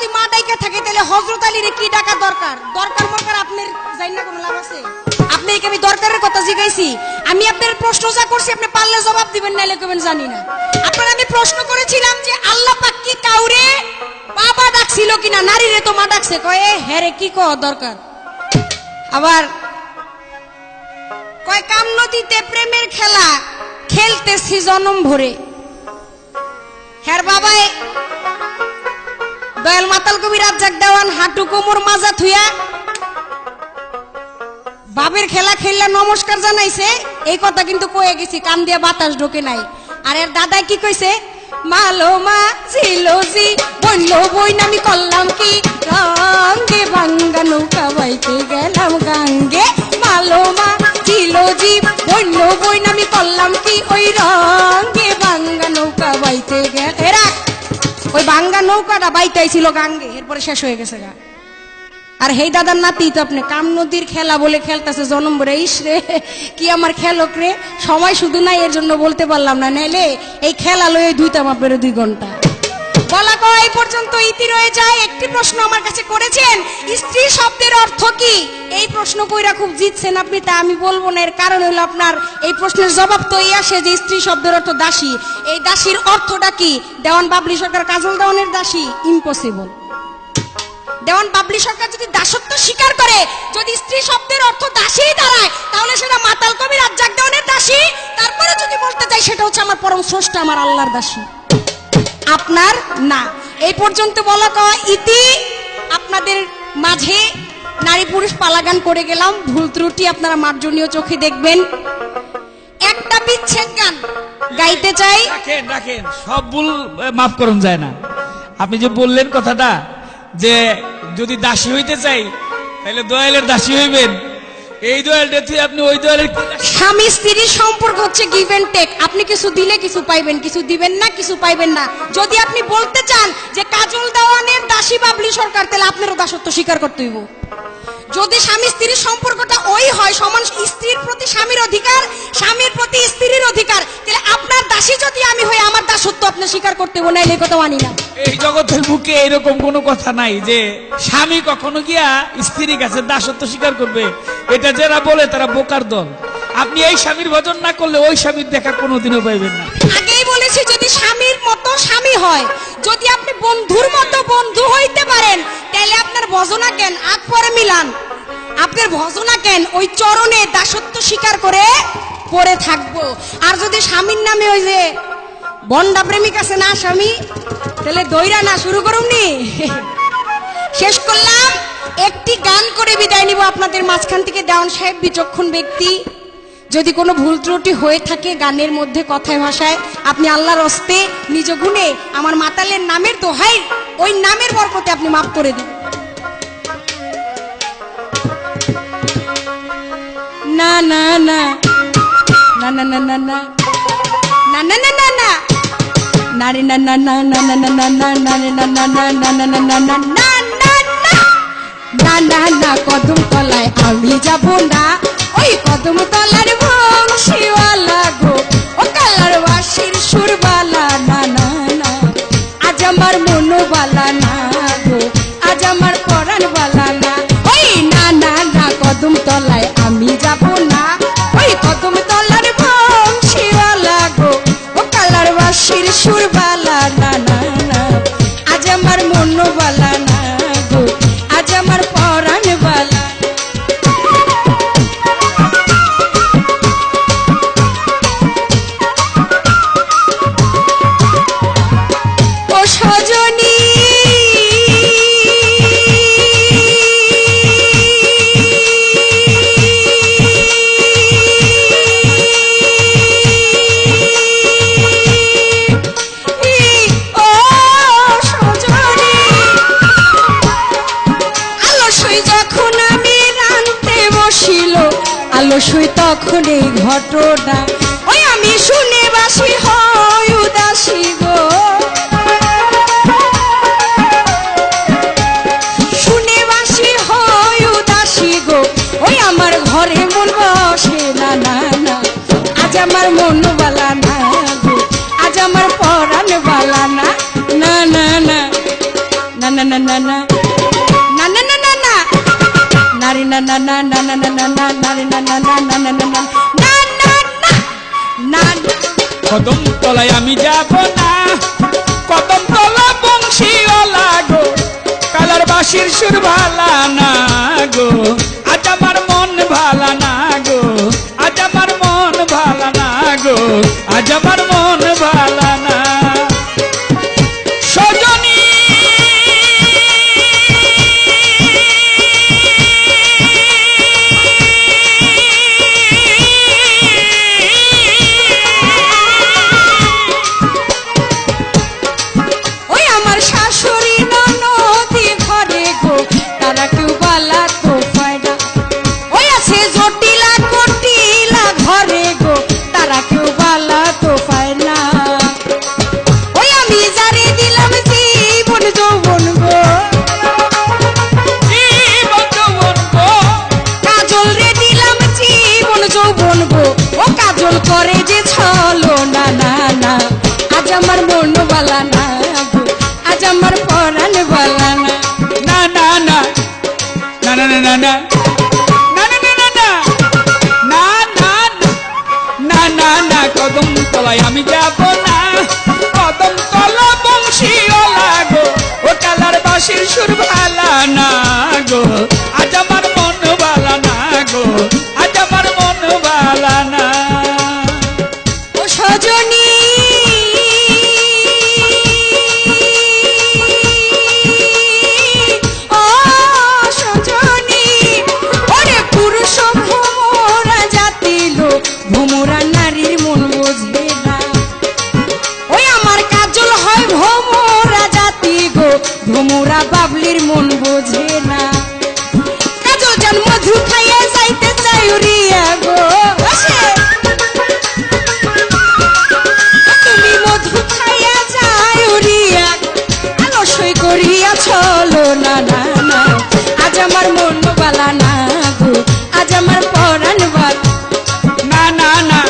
যদি মা ডাইকা থাকে তাহলে হযরত আলীর কি ডাকা দরকার? দরকার মরকার আপনার জানি না কোনো লাভ আছে? আপনি কি আমি দরকারের কথা জিজ্ঞাসি? আমি আপনার প্রশ্ন যা করছি আপনি পারলে জবাব দিবেন, নাইলে কবেন জানি না। আপনার আমি প্রশ্ন করেছিলাম যে আল্লাহ পাক কি কাউরে বাবা ডাকছিল কিনা? নারীরে তো মা ডাকছে। কয় হ্যাঁ রে, কি কও দরকার? আবার কয় কাম নদীতে প্রেমের খেলা খেলতেছি জনম ভরে। হ্যাঁ বাবাই দয়াল মাতাল কবি রাজ্জাক দেওয়ান হাঁটু কোমর মাজা থুয়া বাবের খেলা খেললা নমস্কার জানাইছে, এই কথা কিন্তু কয়ে গেছি, কান দিয়ে বাতাস ঢোকে নাই। আর এর দাদা কি কইছে? মালো মা ঝিলোজি বললো বই নামি করলাম কি গাঙ্গে ভাঙ্গা নৌকা বাইতে গেলাম গাঙ্গে। মালো মা ঝিলোজি বললো বই নামি করলাম কি ওই রঙ্গে ভাঙ্গা নৌকা বাইতে গেল। এরা ওই ভাঙ্গা নৌকাটা বাইতেছিল গাঙ্গে, এরপরে শেষ হয়ে গেছে গা। আর হেই দাদার নাতি তো আপনি কাম নদীর খেলা বলে খেলতেছে জনম ভরে। ইস রে, কি আমার খেলক রে, সময় শুধু নাই এর জন্য বলতে পারলাম না, নাইলে এই খেলা লয়ে ধুইতাম আপনার 2 ঘন্টা। বলা কয় এই পর্যন্ত ইতি রয়ে যায়। একটি প্রশ্ন আমার কাছে করেছেন, স্ত্রী শব্দের অর্থ কি? এই প্রশ্ন কইরা খুব জিতছেন আপনি, তা আমি বলবো না। এর কারণ হলো আপনার এই প্রশ্নের জবাব তো এই আসে যে স্ত্রী শব্দের অর্থ দাসী। এই দাসীর অর্থটা কি? দেওয়ান বাবলি সরকার কাজল দেওয়ানের দাসী? ইম্পসিবল। দেওয়ান বাবলি সরকার যদি দাসত্ব স্বীকার করে, যদি স্ত্রী শব্দের অর্থ দাসী দাঁড়ায়, তাহলে সেটা মাতাল কবি রাজ্জাক দেওয়ানের দাসী। তারপরে যদি বলতে চাই সেটা হচ্ছে আমার পরম স্রষ্টা, আমার আল্লাহর দাসী, আপনার না। এই পর্যন্ত বলা কয় ইতি। আপনাদের মাঝে নারী পুরুষ পালাগান করে গেলাম, ভুল ত্রুটি আপনারা মার্জনীয় চোখে দেখবেন। একটা বিচ্ছেদ গান গাইতে চাই। রাখেন রাখেন, সব ভুল মাফ করুন যায় না। আপনি যে বললেন কথাটা যে যদি দাসী হইতে চাই তাহলে দয়ালের দাসী হইবেন, এই দয়ালটা তুই আপনি ওই দয়ালের স্বামী স্ত্রীর সম্পর্ক হচ্ছে গিভ এন্ড টেক। আপনি কিছু দিলে কিছু পাইবেন, কিছু দিবেন না কিছু পাইবেন না। যদি আপনি বলতে চান যে কাজল দেওয়ানের দাসী বাবলি সরকার, তাহলে আপনারও দাসত্ব স্বীকার করতে হইব। যদি স্বামী স্ত্রীর সম্পর্কটা ওই হয় সমান, স্ত্রীর প্রতি স্বামীর অধিকার, স্বামীর প্রতি স্ত্রীর অধিকার, তাহলে আপনার দাসী যদি আমি হই, আমার দাসত্ব আপনি স্বীকার করতে হইব, না এই কথা মানি না। এই জগতের বুকে এরকম কোনো কথা নাই যে স্বামী কখনো গিয়া স্ত্রীর কাছে দাসত্ব স্বীকার করবে। এটা যারা বলে তারা বোকার দল। আপনি এই স্বামীর ভজন না করলে ওই স্বামীর দেখা কোনোদিনও পাইবেন না। আগেই বলেছি, যদি স্বামীর মতো স্বামী হয়, যদি আপনি বন্ধুর মতো বন্ধু হইতে পারেন, তাহলে আপনার ভজনা কেন আগ পরে মিলান, আপনার ভজনা কেন ওই চরণে দাসত্ব স্বীকার করে পড়ে থাকবো। আর যদি স্বামীর নামে ওই যে বন্ডা প্রেমিক আছে না স্বামী, তাহলে দইরা না শুরু করুমনি। শেষ করলাম, একটি গান করে বিদায় নিব আপনাদের মাঝখান থেকে। দেওয়ান সাহেব বিচক্ষণ ব্যক্তি, যদি কোনো ভুল ত্রুটি হয়ে থাকে গানের মধ্যে কথায় ভাষায়, আপনি আল্লাহর হস্তে নিজ গুণে আমার মাতালের নামের দোহাই, ওই নামের বরকতে আপনি মাফ করে দিন। না না না না না না না না না না না না না নারে না না না না না না না না না না না না না না না না না না না, কদম তলায় আমি যাব না, ওই কদম তলার বংশীওয়ালা গো, ও কালার বাঁশির সুরবালা। না না না, আজ আমার মনোবালা না গো, আজ আমার পরাণ বালা না। ওই না না না, কদম তলায় আমি যাব না, ওই কদম তলার বংশীওয়ালা গো, ও কালার বাঁশির সুরবালা। না না না, আজ আমার মনোবালা না গো, আজ আমার পরাণ বালা। ও সজনী আলসই তখন এই ঘটনা, ওই আমি শুনে বাসি হয় উদাসী গো, শুনে বাসি হয় উদাসী গো, ওই আমার ঘরে মন বসে না। না না, আজ আমার মন বালা না গো, আজ আমার পরাণ বালা না। না না না না না না না না না না না না না নারী না না না না না না না নারী না না না না না না না না না। কদম তলায় আমি যাব না, কদম তলা বংশীওয়ালা গো, কালার বাঁশির সুর ভালা না গো, আজ আমার মন ভালা না গো, আজ আমার মন ভালা না গো, আজ আমার মন ভালা না। সজনী ওই আমার শাশুড়ি ননদি ঘরে গো, তারা কেউ বালা তো ফায়দা। ওই আছে জটিলা কটিলা ঘরে গো, তারা কেউ বালা তো পায় না। ওই আমি যারে দিলাম জীবন যৌবন গো, জীবন যৌবন গো, কাজল রে দিলাম জীবন যৌবন গো, ও কাজল করে যে ছলো না না না। আজ আমার মন বালা না গো, আজ আমার পরাণ বালা না। না না না না না না না না, কদম তলায় আমি যাব না, কদম তলা বংশীওয়ালা গো, ও কালার বাঁশির সুর ভালা না গো, আজ আমার মন ভালা না গো, আজ আমার মন ভালা না। ও সজনী ও সজনী, ওরে পুরুষ ভোমরা জাতি লোক, ভোমরা নারীর মন বোঝে না। ওই আমার কাজল হয় ভোমরা জাতি গো, ভোমরা বাবলির মন বোঝে না। কাজল জান মধু খাইয়া যাইতে চাই উড়িয়া গো, আসে তুমি মধু খাইয়া যাই উড়িয়া, আলস্যই করিয়া চলো না না না। আজ আমার মন বালা না গো, আজ আমার পরাণ বালা না না না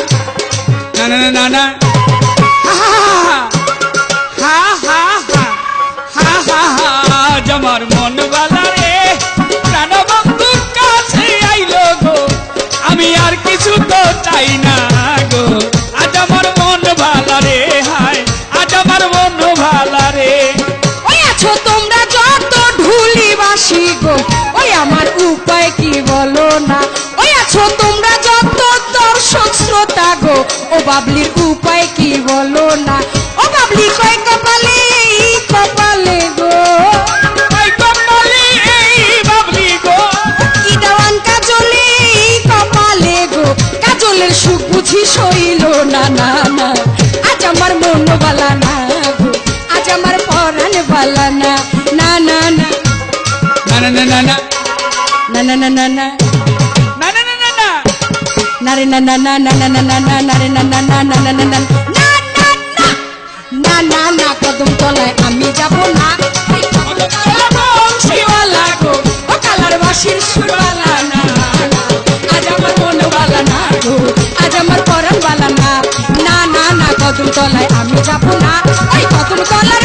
না না না না, হা হা হা হা হা হা, আজ আমার মন ভালা রে, প্রাণ বন্ধুর কাছে আইলো গো, আমি আর কিছু তো চাই না গো, আজ আমার মন ভালা রে, হায় আজ আমার মন ভালা রে। ওই আছো তোমরা যত ঢুলি বাসি গো, ওই আমার উপায় কি বলো না। ওই আছো তোমরা যত দর্শক শ্রোতা গো, ও বাবলির উপায় কি বলো না। ও বাবলি কয় কপালে এই কপালে গো, এই কপালে এই বাবলি গো, কি দেওয়ান কাজলে এই কপালে গো, কাজলের সুখ বুঝি সইল না না না। আজ আমার মন বালা না গো, আজ আমার পরাণ বালা না না না না না না না না না না না না না না না না না না, নারে না না না না না না না না নারে না না না না না না না না না না। কদম তলায় আমি যাব না, এই কদম তলা বংশীওয়ালা গো, ও কালার বাঁশির সুরওয়ালা না। আজ আমার মন বালা না গো, আজ আমার পরাণ বালা না না না না। কদম তলায় আমি যাব না, ওই কদম তলার